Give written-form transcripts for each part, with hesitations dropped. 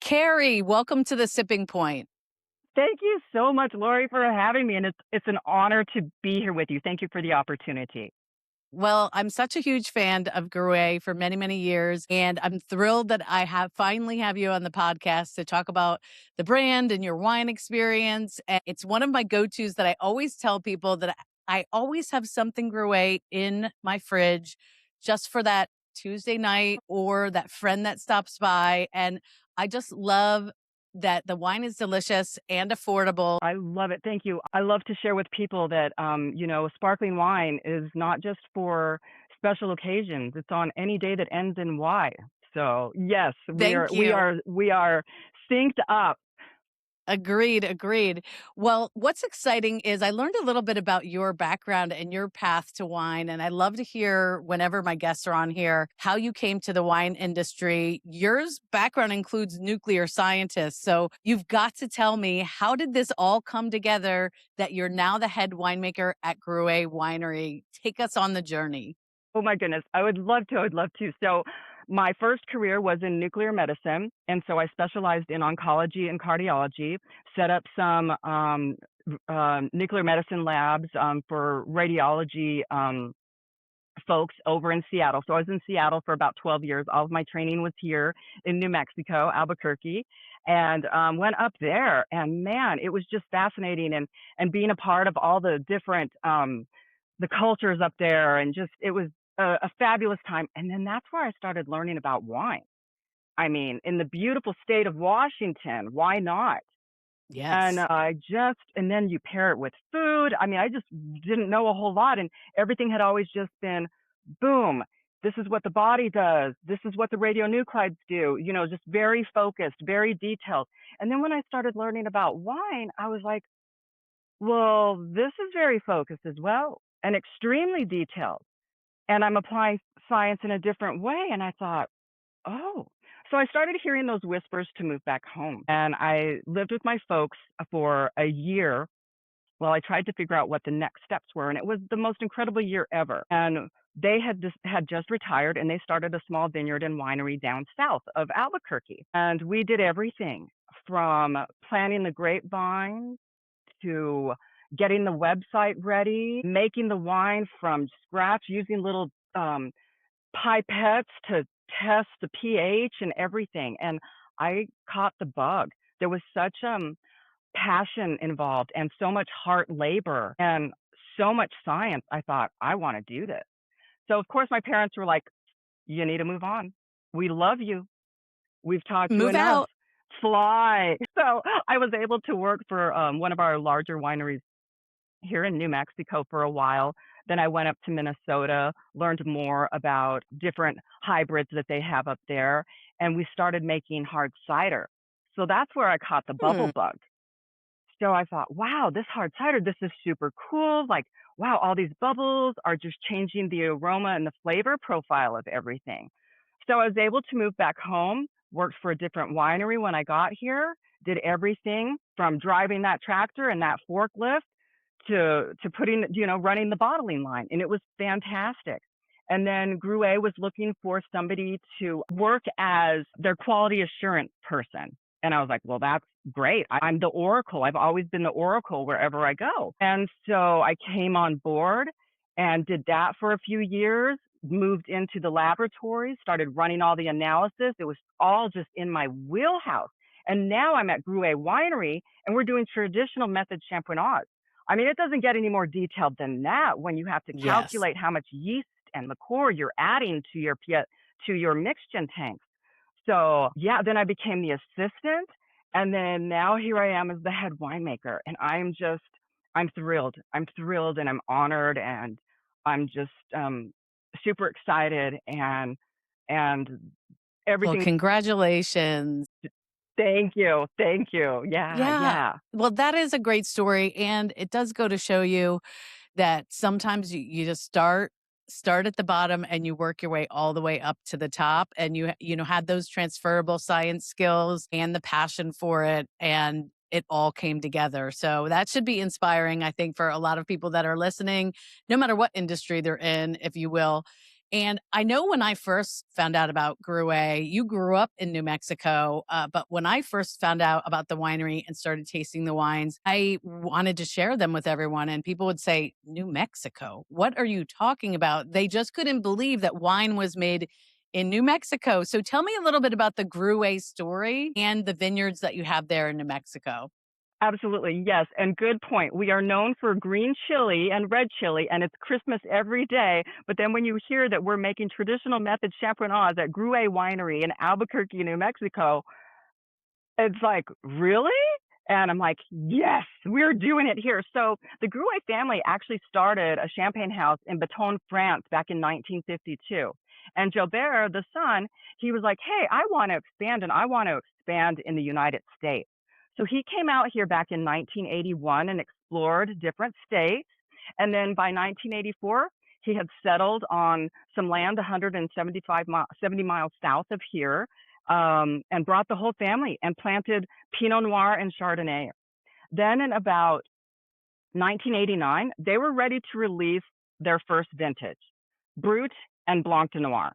Carrie, welcome to the Sipping Point. Thank you so much, Lori, for having me. And it's an honor to be here with you. Thank you for the opportunity. Well, I'm such a huge fan of Gruet for many, many years, and I'm thrilled that I have finally have you on the podcast to talk about the brand and your wine experience. And it's one of my go-tos that I always tell people that I always have something Gruet in my fridge just for that Tuesday night or that friend that stops by. And I just love that the wine is delicious and affordable. I love it. Thank you. I love to share with people that, sparkling wine is not just for special occasions. It's on any day that ends in Y. So yes, we are, Thank we you. are, we are synced up. Agreed, agreed. Well, what's exciting is I learned a little bit about your background and your path to wine. And I love to hear whenever my guests are on here how you came to the wine industry. Yours background includes nuclear scientists. So you've got to tell me, how did this all come together that you're now the head winemaker at Gruet Winery? Take us on the journey. Oh my goodness. I would love to. I would love to. So my first career was in nuclear medicine. And so I specialized in oncology and cardiology, set up some nuclear medicine labs for radiology folks over in Seattle. So I was in Seattle for about 12 years. All of my training was here in New Mexico, Albuquerque, and went up there. And man, it was just fascinating, and being a part of all the different the cultures up there, and just it was a fabulous time. And then that's where I started learning about wine. I mean, in the beautiful state of Washington, why not? And Yes. and then you pair it with food. I mean, I just didn't know a whole lot. And everything had always just been boom. This is what the body does. This is what the radionuclides do, just very focused, very detailed. And then when I started learning about wine, I was like, well, this is very focused as well and extremely detailed. And I'm applying science in a different way. And I thought, oh. So I started hearing those whispers to move back home. And I lived with my folks for a year while I tried to figure out what the next steps were. And it was the most incredible year ever. And they had just retired, and they started a small vineyard and winery down south of Albuquerque. And we did everything from planting the grapevine to getting the website ready, making the wine from scratch, using little pipettes to test the pH and everything. And I caught the bug. There was such passion involved and so much heart labor and so much science. I thought, I want to do this. So of course my parents were like, you need to move on. We love you. We've taught you Move enough. out. Fly. So I was able to work for one of our larger wineries here in New Mexico for a while. Then I went up to Minnesota, learned more about different hybrids that they have up there, and we started making hard cider. So that's where I caught the bubble Hmm. bug. So I thought, wow, this hard cider, this is super cool. Like, wow, all these bubbles are just changing the aroma and the flavor profile of everything. So I was able to move back home, worked for a different winery when I got here, did everything from driving that tractor and that forklift to putting, running the bottling line. And it was fantastic. And then Gruet was looking for somebody to work as their quality assurance person. And I was like, well, that's great. I'm the oracle. I've always been the oracle wherever I go. And so I came on board and did that for a few years, moved into the laboratory, started running all the analysis. It was all just in my wheelhouse. And now I'm at Gruet Winery, and we're doing traditional method champenoise. I mean, it doesn't get any more detailed than that when you have to Yes. calculate how much yeast and liqueur you're adding to your mixtion tanks. So yeah, then I became the assistant, and then now here I am as the head winemaker, and I'm thrilled. I'm thrilled, and I'm honored, and I'm just super excited, and Well, everything. congratulations. Thank you. Yeah, Yeah. yeah. Well, that is a great story. And it does go to show you that sometimes you just start at the bottom and you work your way all the way up to the top, and you had those transferable science skills and the passion for it, and it all came together. So that should be inspiring, I think, for a lot of people that are listening, no matter what industry they're in, if you will. And I know when I first found out about Gruet, you grew up in New Mexico, but when I first found out about the winery and started tasting the wines, I wanted to share them with everyone. And people would say, New Mexico, what are you talking about? They just couldn't believe that wine was made in New Mexico. So tell me a little bit about the Gruet story and the vineyards that you have there in New Mexico. Absolutely, yes, and good point. We are known for green chili and red chili, and it's Christmas every day. But then when you hear that we're making traditional method champenoise at Gruet Winery in Albuquerque, New Mexico, it's like, really? And I'm like, yes, we're doing it here. So the Gruet family actually started a champagne house in Baton, France back in 1952. And Gilbert, the son, he was like, hey, I want to expand and I want to expand in the United States. So he came out here back in 1981 and explored different states. And then by 1984, he had settled on some land 70 miles south of here, and brought the whole family and planted Pinot Noir and Chardonnay. Then in about 1989, they were ready to release their first vintage, Brut and Blanc de Noir.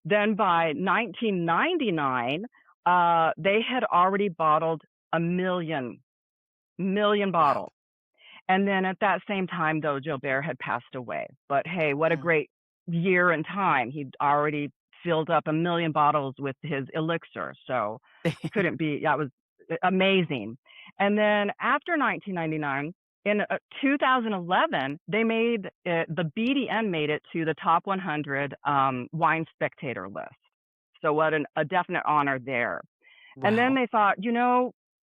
Then by 1999, they had already bottled a million Wow. bottles. And then at that same time, though, Gilbert had passed away. But hey, what a Yeah. great year and time. He'd already filled up a million bottles with his elixir. So couldn't be, that was amazing. And then after 1999, in 2011, they made it, the BDN made it to the top 100 wine spectator list. So what a definite honor there. And then Wow. they thought,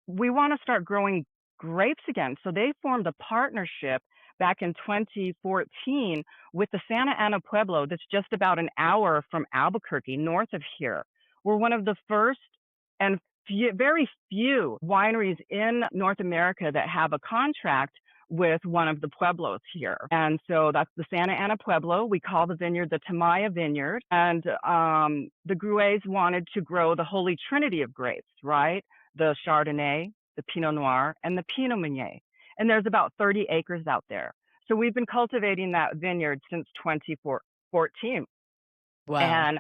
we want to start growing grapes again. So they formed a partnership back in 2014 with the Santa Ana Pueblo, that's just about an hour from Albuquerque, north of here. We're one of the first and very few wineries in North America that have a contract with one of the pueblos here. And so that's the Santa Ana Pueblo. We call the vineyard the Tamaya Vineyard. And the Gruets wanted to grow the holy trinity of grapes, right? The Chardonnay, the Pinot Noir, and the Pinot Meunier. And there's about 30 acres out there. So we've been cultivating that vineyard since 2014. Wow. And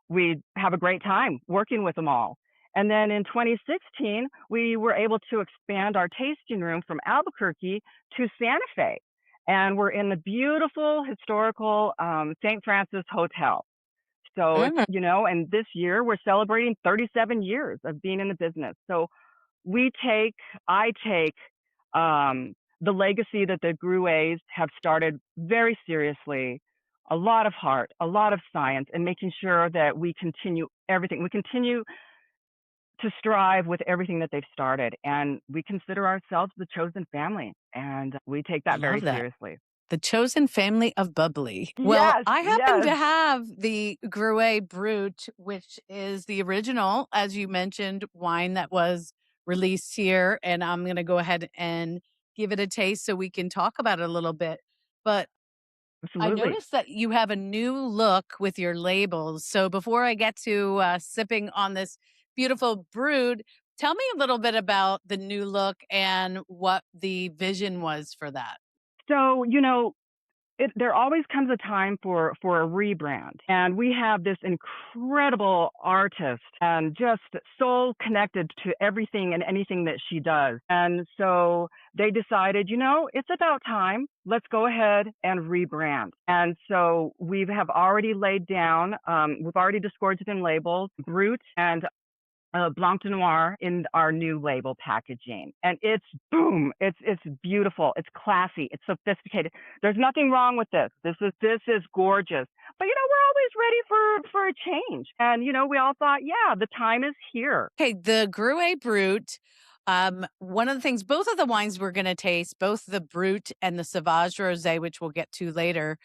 we have a great time working with them all. And then in 2016, we were able to expand our tasting room from Albuquerque to Santa Fe. And we're in the beautiful historical St. Francis Hotel. So it's, Mm, and this year we're celebrating 37 years of being in the business. So we take, I take the legacy that the Gruets have started very seriously, a lot of heart, a lot of science, and making sure that we continue everything. We continue to strive with everything that they've started. And we consider ourselves the chosen family. And we take I that love very that. seriously. The chosen family of bubbly. Well, Yes, I happen yes, to have the Gruet Brut, which is the original, as you mentioned, wine that was released here. And I'm going to go ahead and give it a taste so we can talk about it a little bit. But I absolutely. noticed that you have a new look with your labels. So before I get to sipping on this beautiful brood, tell me a little bit about the new look and what the vision was for that. So, there always comes a time for a rebrand, and we have this incredible artist and just so connected to everything and anything that she does. And so they decided, it's about time. Let's go ahead and rebrand. And so we have already laid down, we've already disgorged in labels, Brut and Blanc de Noir in our new label packaging. And it's boom, it's beautiful, it's classy, it's sophisticated. There's nothing wrong with this. This is gorgeous. But we're always ready for a change. And we all thought, yeah, the time is here. Okay, the Gruet Brut. One of the things, both of the wines we're going to taste, both the Brut and the Sauvage Rosé, which we'll get to later,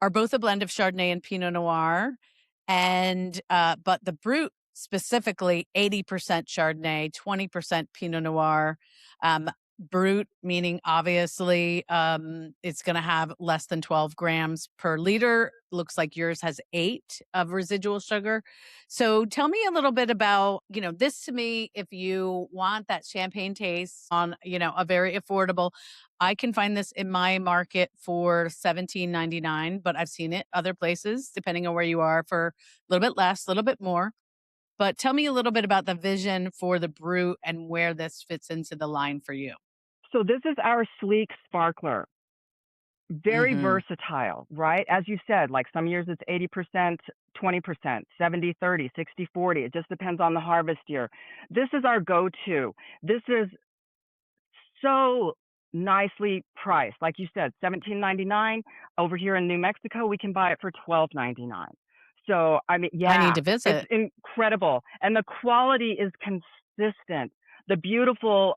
are both a blend of Chardonnay and Pinot Noir. And but the Brut specifically, 80% Chardonnay, 20% Pinot Noir. Brut, meaning obviously it's going to have less than 12 grams per liter. Looks like yours has 8 of residual sugar. So tell me a little bit about, this to me, if you want that champagne taste on, a very affordable, I can find this in my market for 17.99, but I've seen it other places, depending on where you are, for a little bit less, a little bit more. But tell me a little bit about the vision for the Brut and where this fits into the line for you. So this is our sleek sparkler. Very Mhm. versatile, right? As you said, like some years it's 80%, 20%, 70/30, 60/40. It just depends on the harvest year. This is our go-to. This is so nicely priced. Like you said, 17.99. Over here in New Mexico, we can buy it for 12.99. So, I mean, I need yeah, to it's visit. incredible. And the quality is consistent. The beautiful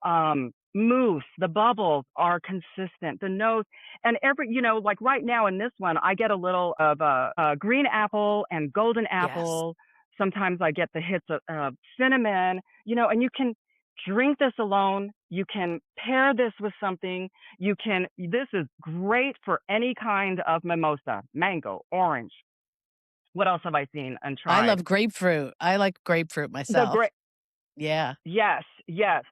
mousse, the bubbles are consistent. The nose, and every, like right now in this one, I get a little of a green apple and golden Yes. apple. Sometimes I get the hits of cinnamon, and you can drink this alone. You can pair this with something. This is great for any kind of mimosa, mango, orange. What else have I seen and I tried? love grapefruit. I like grapefruit The myself. great, Yeah. yes, yes.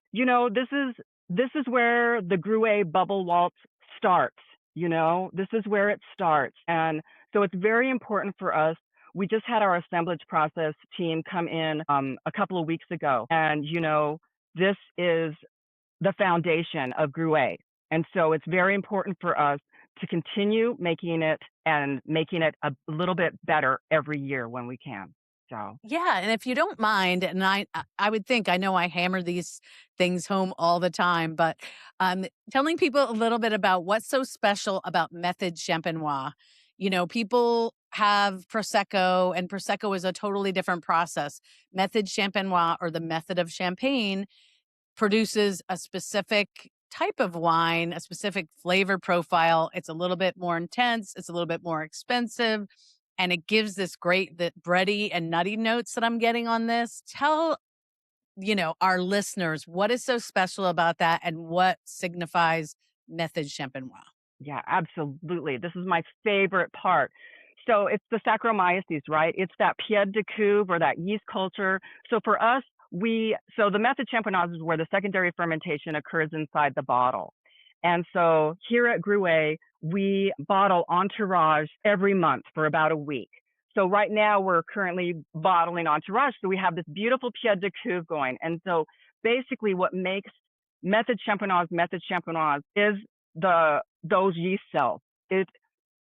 This is where the Gruet bubble waltz starts. This is where it starts. And so it's very important for us. We just had our assemblage process team come in a couple of weeks ago. And, this is the foundation of Gruet. And so it's very important for us to continue making it and making it a little bit better every year when we can. So, Yeah, and if you don't mind, and I would think, I know I hammer these things home all the time, but telling people a little bit about what's so special about Method Champenoise. People have Prosecco, and Prosecco is a totally different process. Method Champenoise, or the method of champagne, produces a specific type of wine, a specific flavor profile. It's a little bit more intense, it's a little bit more expensive, and it gives this great that bready and nutty notes that I'm getting on this. Tell, our listeners what is so special about that and what signifies Method Champenois. yeah, absolutely. This is my favorite part. So it's the Saccharomyces, right? It's that pied de couve or that yeast culture. So for us, so the method champenoise is where the secondary fermentation occurs inside the bottle. And so here at Gruet, we bottle Entourage every month for about a week. So right now we're currently bottling Entourage. So we have this beautiful pied de couve going. And so basically what makes Method Champenoise is those yeast cells.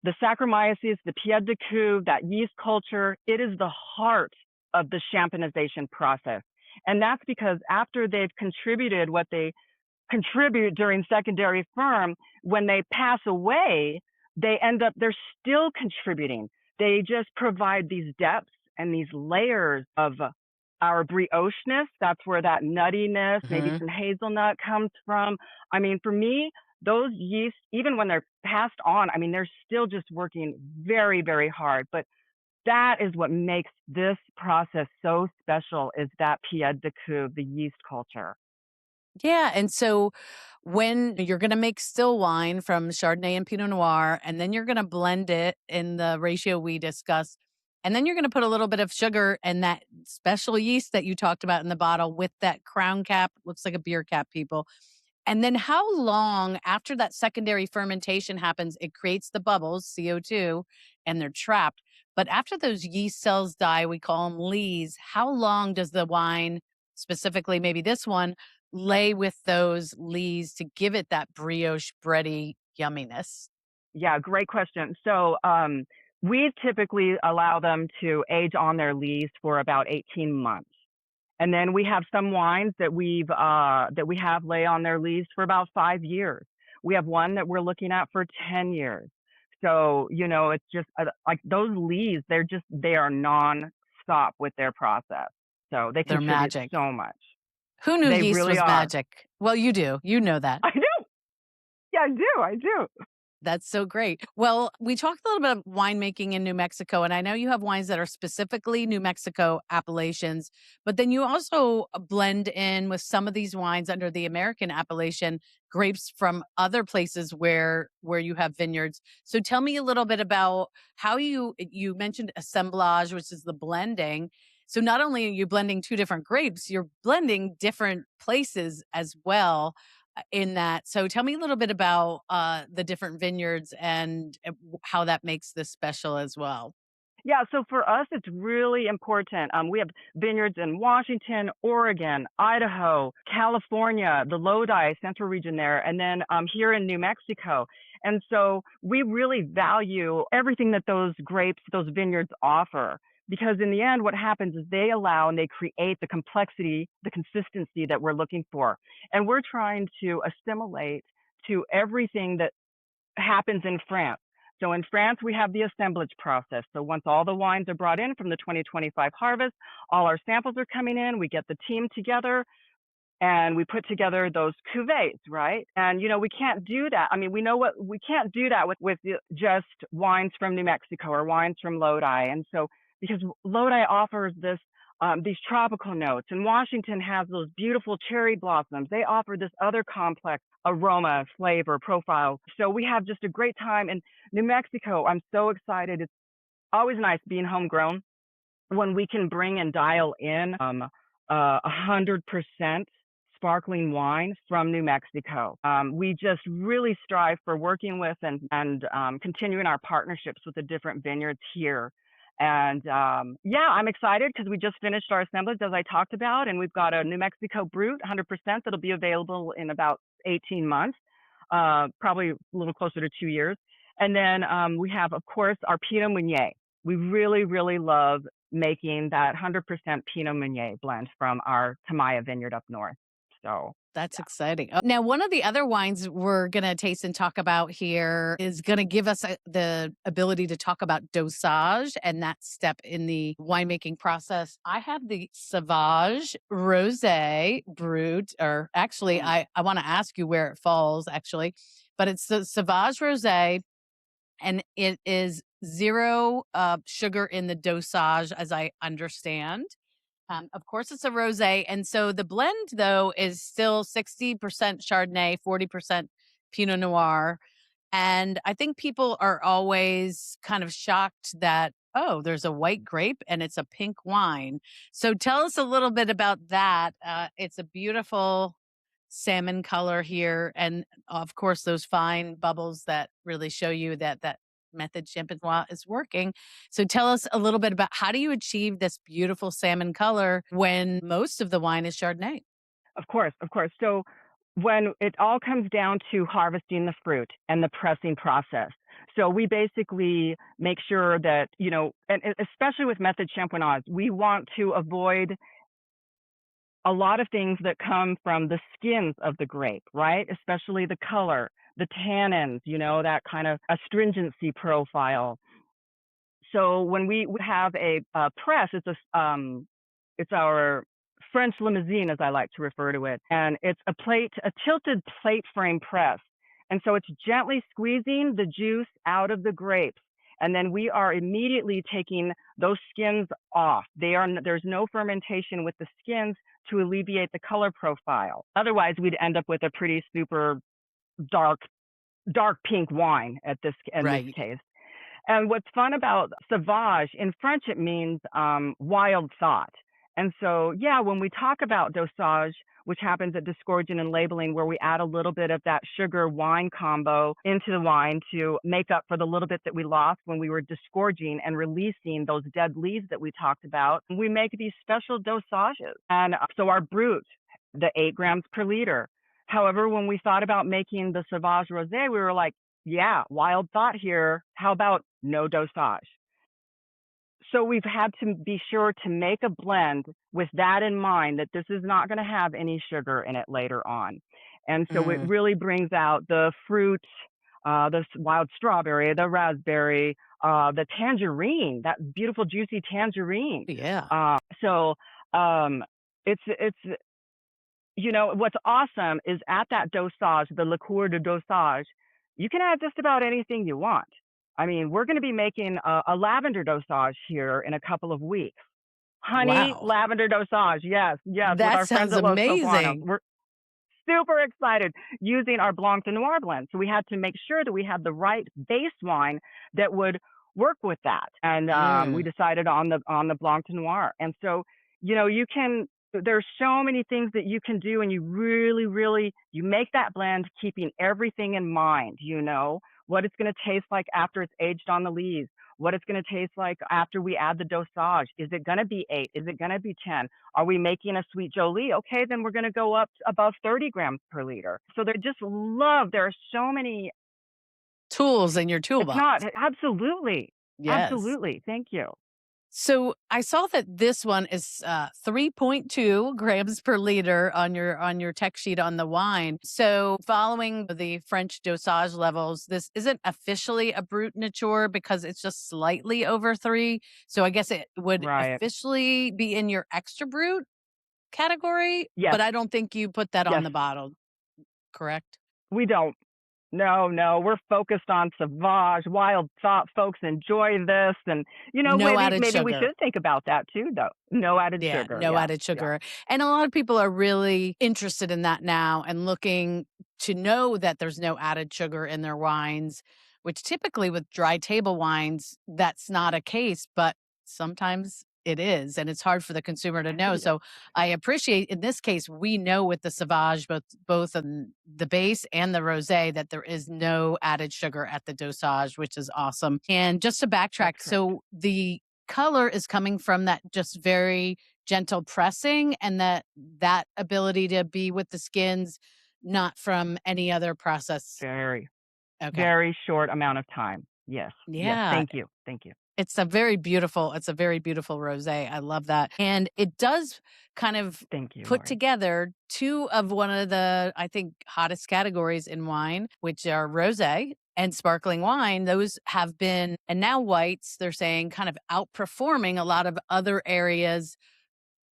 The Saccharomyces, the pied de couve, that yeast culture, it is the heart of the champanization process. And that's because after they've contributed what they contribute during secondary firm, when they pass away, they're still contributing. They just provide these depths and these layers of our brioche-ness. That's where that nuttiness, maybe Mhm. some hazelnut comes from. I mean, for me, those yeasts, even when they're passed on, I mean, they're still just working very, very hard. But that is what makes this process so special, is that pied de couve, the yeast culture. Yeah, and so when you're gonna make still wine from Chardonnay and Pinot Noir, and then you're gonna blend it in the ratio we discussed, and then you're gonna put a little bit of sugar and that special yeast that you talked about in the bottle with that crown cap, looks like a beer cap, people. And then how long after that secondary fermentation happens, it creates the bubbles, CO2, and they're trapped. But after those yeast cells die, we call them lees, how long does the wine, specifically maybe this one, lay with those lees to give it that brioche bready yumminess? Yeah, great question. So we typically allow them to age on their lees for about 18 months. And then we have some wines that we have lay on their lees for about 5 years. We have one that we're looking at for 10 years. So, it's just like those lees, they are non-stop with their process. So they They're contribute magic. so much. Who knew They yeast really was are. magic? Well, you do. You know that. I do. Yeah, I do. I do. That's so great. Well, we talked a little bit of winemaking in New Mexico, and I know you have wines that are specifically New Mexico appellations, but then you also blend in with some of these wines under the American appellation grapes from other places where you have vineyards. So tell me a little bit about how you mentioned assemblage, which is the blending. So not only are you blending two different grapes, you're blending different places as well in that. So tell me a little bit about the different vineyards and how that makes this special as well. Yeah, so for us, it's really important. We have vineyards in Washington, Oregon, Idaho, California, the Lodi Central region there, and then here in New Mexico. And so we really value everything that those grapes, those vineyards offer. Because in the end, what happens is they allow and they create the complexity, the consistency that we're looking for. And we're trying to assimilate to everything that happens in France. So in France, we have the assemblage process. So once all the wines are brought in from the 2025 harvest, all our samples are coming in, we get the team together and we put together those cuvées, right? And, we can't do that. I mean, we can't do that with just wines from New Mexico or wines from Lodi. And so, because Lodi offers these tropical notes, and Washington has those beautiful cherry blossoms. They offer this other complex aroma, flavor, profile. So we have just a great time. In New Mexico, I'm so excited. It's always nice being homegrown when we can bring and dial in 100% sparkling wine from New Mexico. We just really strive for working with and continuing our partnerships with the different vineyards here. And yeah, I'm excited because we just finished our assemblage, as I talked about, and we've got a New Mexico Brut 100% that'll be available in about 18 months, probably a little closer to 2 years. And then we have, of course, our Pinot Meunier. We really, really love making that 100% Pinot Meunier blend from our Tamaya vineyard up north. So That's exciting. Now, one of the other wines we're going to taste and talk about here is going to give us the ability to talk about dosage and that step in the winemaking process. I have the Sauvage Rosé Brut, or actually, mm, I want to ask you where it falls, actually, but it's the Sauvage Rosé, and it is zero sugar in the dosage, as I understand. Of course, it's a rosé, and so the blend though is still 60% Chardonnay, 40% Pinot Noir, and I think people are always kind of shocked that there's a white grape and it's a pink wine. So tell us a little bit about that. It's a beautiful salmon color here, and of course those fine bubbles that really show you that method champenoise is working. So tell us a little bit about how do you achieve this beautiful salmon color when most of the wine is Chardonnay? of course, of course. So when it all comes down to harvesting the fruit and the pressing process, so we basically make sure that, and especially with method champenoise, we want to avoid a lot of things that come from the skins of the grape, right? Especially the color, the tannins, that kind of astringency profile. So when we have a press, it's our French limousine, as I like to refer to it, and it's a tilted plate frame press, and so it's gently squeezing the juice out of the grapes, and then we are immediately taking those skins off. There's no fermentation with the skins to alleviate the color profile. Otherwise, we'd end up with a pretty super dark, dark pink wine in this Right. case. And what's fun about sauvage, in French, it means wild thought. And so, yeah, when we talk about dosage, which happens at disgorging and labeling, where we add a little bit of that sugar wine combo into the wine to make up for the little bit that we lost when we were disgorging and releasing those dead leaves that we talked about, we make these special dosages. And so our Brut, the 8 grams per liter. However, when we thought about making the Sauvage Rosé, we were like, yeah, wild thought here. How about no dosage? So we've had to be sure to make a blend with that in mind, that this is not going to have any sugar in it later on. And so it Mm, really brings out the fruit, the wild strawberry, the raspberry, the tangerine, that beautiful juicy tangerine. yeah. So it's what's awesome is at that dosage, the liqueur de dosage, you can add just about anything you want. I mean, we're going to be making a lavender dosage here in a couple of weeks. Honey Wow. lavender dosage. Yes, yes, with That our friends sounds at Los Poblanos. amazing. We're super excited using our Blanc de Noir blend. So we had to make sure that we had the right base wine that would work with that. And we Mm. decided on the Blanc de Noir. And so, you can, there's so many things that you can do, and you really, really, you make that blend keeping everything in mind, what it's going to taste like after it's aged on the lees, what it's going to taste like after we add the dosage. Is it going to be 8? Is it going to be 10? Are we making a sweet Jolie? Okay, then we're going to go up above 30 grams per liter. So they just love, there are so many, Tools in your it's not, toolbox. absolutely. Yes. Absolutely. Thank you. So I saw that this one is 3.2 grams per liter on your tech sheet on the wine. So following the French dosage levels, this isn't officially a brut nature because it's just slightly over 3. So I guess it would Right. officially be in your extra brut category, Yes. but I don't think you put that on Yes. the bottle, correct? We don't. No, no, we're focused on Sauvage, wild thought. Folks enjoy this, and No added maybe we sugar. should think about that too, though. No added Yeah, sugar. no Yeah, added yeah. sugar. And a lot of people are really interested in that now and looking to know that there's no added sugar in their wines, which typically with dry table wines, that's not a case, but sometimes it is. And it's hard for the consumer to know. So I appreciate in this case, we know with the Sauvage, both in the base and the rosé, that there is no added sugar at the dosage, which is awesome. And just to backtrack, That's correct. so the color is coming from that just very gentle pressing and that ability to be with the skins, not from any other process. Very, Okay. very short amount of time. Yes, yes. Yeah. Thank you. Thank you. It's a very beautiful rosé. I love that. And it does kind of Thank you, put Lori. together two of one of the, I think, hottest categories in wine, which are rosé and sparkling wine. Those have been, and now whites, they're saying, kind of outperforming a lot of other areas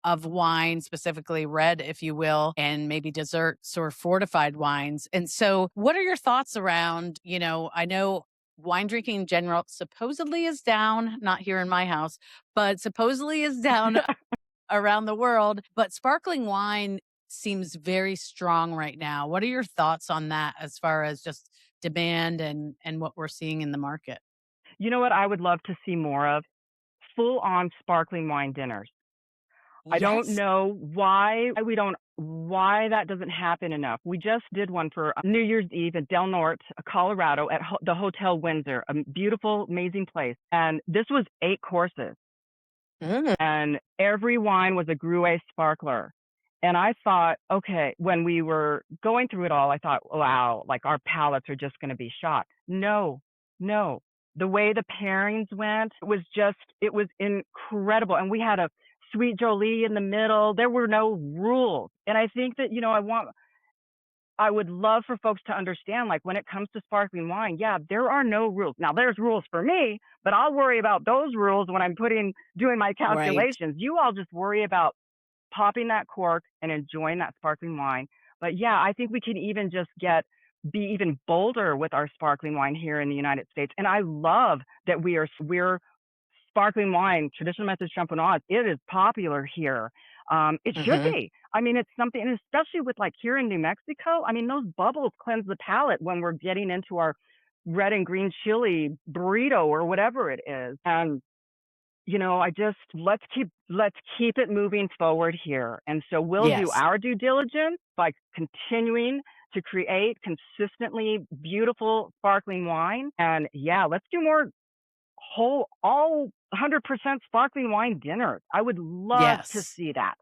of wine, specifically red, if you will, and maybe desserts or fortified wines. And so, what are your thoughts around, I know wine drinking in general supposedly is down, not here in my house, but supposedly is down around the world. But sparkling wine seems very strong right now. What are your thoughts on that as far as just demand and what we're seeing in the market? You know what I would love to see more of? Full on sparkling wine dinners. I don't Yes. know why that doesn't happen enough. We just did one for New Year's Eve in Del Norte, Colorado, at the Hotel Windsor, a beautiful, amazing place. And this was 8 courses, Mm. and every wine was a Gruet sparkler. And I thought, okay, when we were going through it all, I thought, wow, like our palates are just going to be shot. No, no. The way the pairings went it was incredible. And we had a sweet Jolie in the middle. There were no rules. And I think that, I would love for folks to understand, like when it comes to sparkling wine, yeah, there are no rules. Now there's rules for me, but I'll worry about those rules when I'm doing my Right. calculations. You all just worry about popping that cork and enjoying that sparkling wine. But yeah, I think we can even just be even bolder with our sparkling wine here in the United States. And I love that we're sparkling wine, traditional method champenoise. It is popular here. It should Hmm. be. I mean, it's something, and especially with like here in New Mexico. I mean, those bubbles cleanse the palate when we're getting into our red and green chili burrito or whatever it is. And I just let's keep it moving forward here. And so we'll do Yes. our due diligence by continuing to create consistently beautiful sparkling wine. And yeah, let's do more all 100% sparkling wine dinners. I would love to Yes. see that.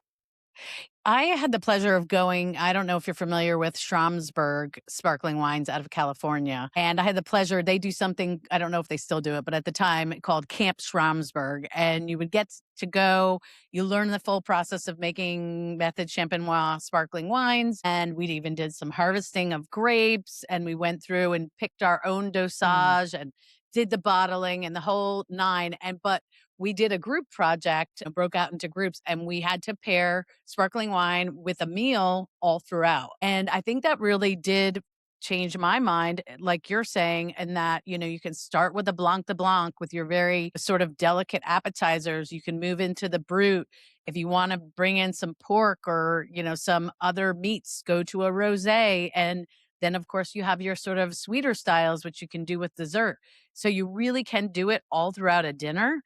I had the pleasure of going. I don't know if you're familiar with Schramsberg sparkling wines out of California. And I had the pleasure, they do something, I don't know if they still do it, but at the time called Camp Schramsberg. And you would get to go, you learn the full process of making method champenoise sparkling wines. And we even did some harvesting of grapes. And we went through and picked our own Mm. dosage and did the bottling and the whole nine. But we did a group project and broke out into groups, and we had to pair sparkling wine with a meal all throughout. And I think that really did changed my mind, like you're saying, and that, you can start with a Blanc de Blanc with your very sort of delicate appetizers. You can move into the Brut. If you want to bring in some pork or, some other meats, go to a rosé. And then, of course, you have your sort of sweeter styles, which you can do with dessert. So you really can do it all throughout a dinner.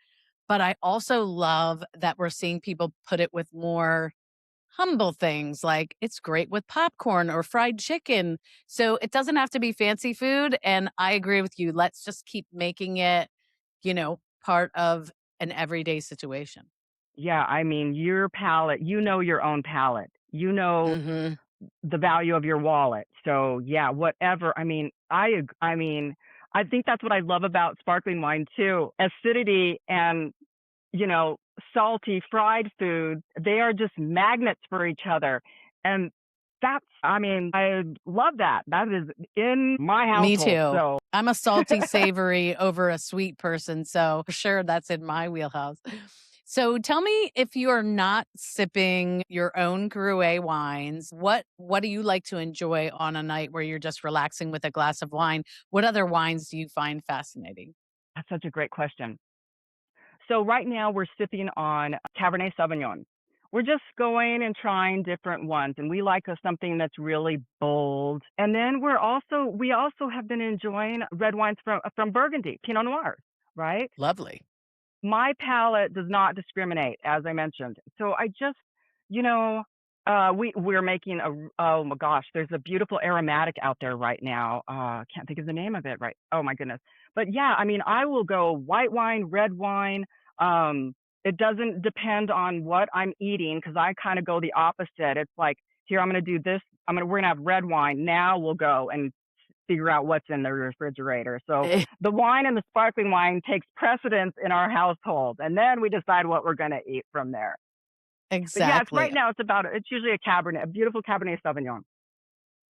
But I also love that we're seeing people put it with more humble things, like it's great with popcorn or fried chicken. So it doesn't have to be fancy food. And I agree with you. Let's just keep making it, part of an everyday situation. Yeah, I mean, your palate, you know your own palate. You know Hmm. the value of your wallet. So, yeah, whatever. I mean, I think that's what I love about sparkling wine too. Acidity and, you know, salty fried food, they are just magnets for each other. And I love that. That is in my Me household. too. So, I'm a salty, savory over a sweet person. So for sure, that's in my wheelhouse. So tell me, if you are not sipping your own Gruet wines, what do you like to enjoy on a night where you're just relaxing with a glass of wine? What other wines do you find fascinating? that's such a great question. So right now we're sipping on Cabernet Sauvignon. We're just going and trying different ones, and we like something that's really bold. And then we also have been enjoying red wines from Burgundy, Pinot Noir, right? Lovely. My palate does not discriminate, as I mentioned. So I just, you know, we're making oh my gosh, there's a beautiful aromatic out there right now. Can't think of the name of it right. Oh my goodness. But yeah, I mean, I will go white wine, red wine. Um, it doesn't depend on what I'm eating because I kind of go the opposite. It's like, here, I'm going to do this. We're going to have red wine. Now we'll go and figure out what's in the refrigerator. So Eh, the wine and the sparkling wine takes precedence in our household, and then we decide what we're going to eat from there. But yeah, Exactly. it's usually a beautiful Cabernet Sauvignon.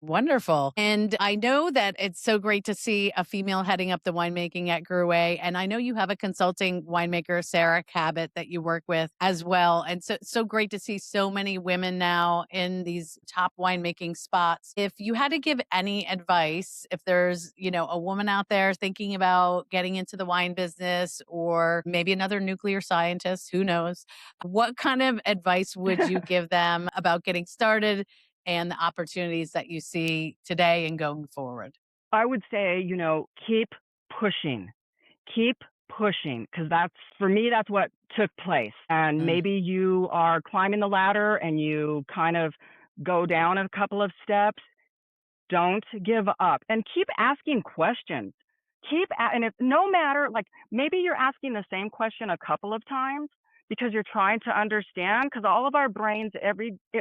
Wonderful. And I know that it's so great to see a female heading up the winemaking at Gruet. And I know you have a consulting winemaker, Sarah Cabot, that you work with as well. And so great to see so many women now in these top winemaking spots. If you had to give any advice, if there's, a woman out there thinking about getting into the wine business or maybe another nuclear scientist, who knows, what kind of advice would you give them about getting started and the opportunities that you see today and going forward? I would say, keep pushing, keep pushing, because for me, that's what took place. And Mm. maybe you are climbing the ladder and you kind of go down a couple of steps. Don't give up and keep asking questions. And if no matter, like maybe you're asking the same question a couple of times because you're trying to understand, because all of our brains,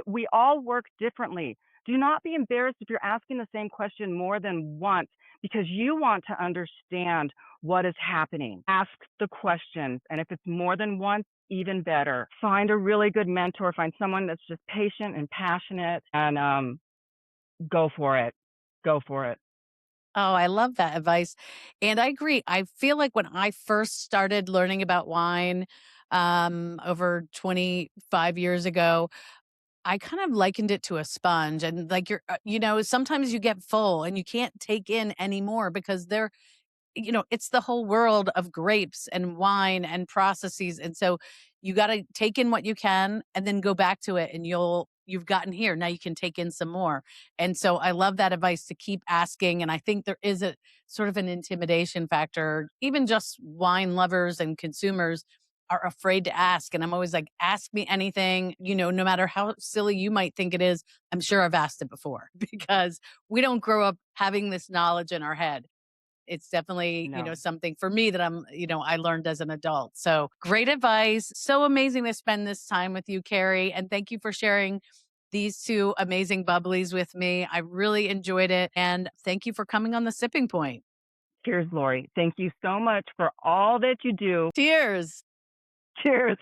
we all work differently. Do not be embarrassed if you're asking the same question more than once because you want to understand what is happening. Ask the questions. And if it's more than once, even better. Find a really good mentor, find someone that's just patient and passionate, and go for it. Go for it. Oh, I love that advice. And I agree. I feel like when I first started learning about wine over 25 years ago, I kind of likened it to a sponge. And like sometimes you get full and you can't take in anymore because it's the whole world of grapes and wine and processes. And so you got to take in what you can and then go back to it and you've gotten here. Now you can take in some more. And so I love that advice to keep asking. And I think there is a sort of an intimidation factor. Even just wine lovers and consumers are afraid to ask. And I'm always like, ask me anything, no matter how silly you might think it is. I'm sure I've asked it before because we don't grow up having this knowledge in our head. It's definitely, No. something for me that I learned as an adult. So great advice. So amazing to spend this time with you, Carrie. And thank you for sharing these two amazing bubblies with me. I really enjoyed it. And thank you for coming on the sipping point. Cheers, Lori. Thank you so much for all that you do. Cheers. Cheers.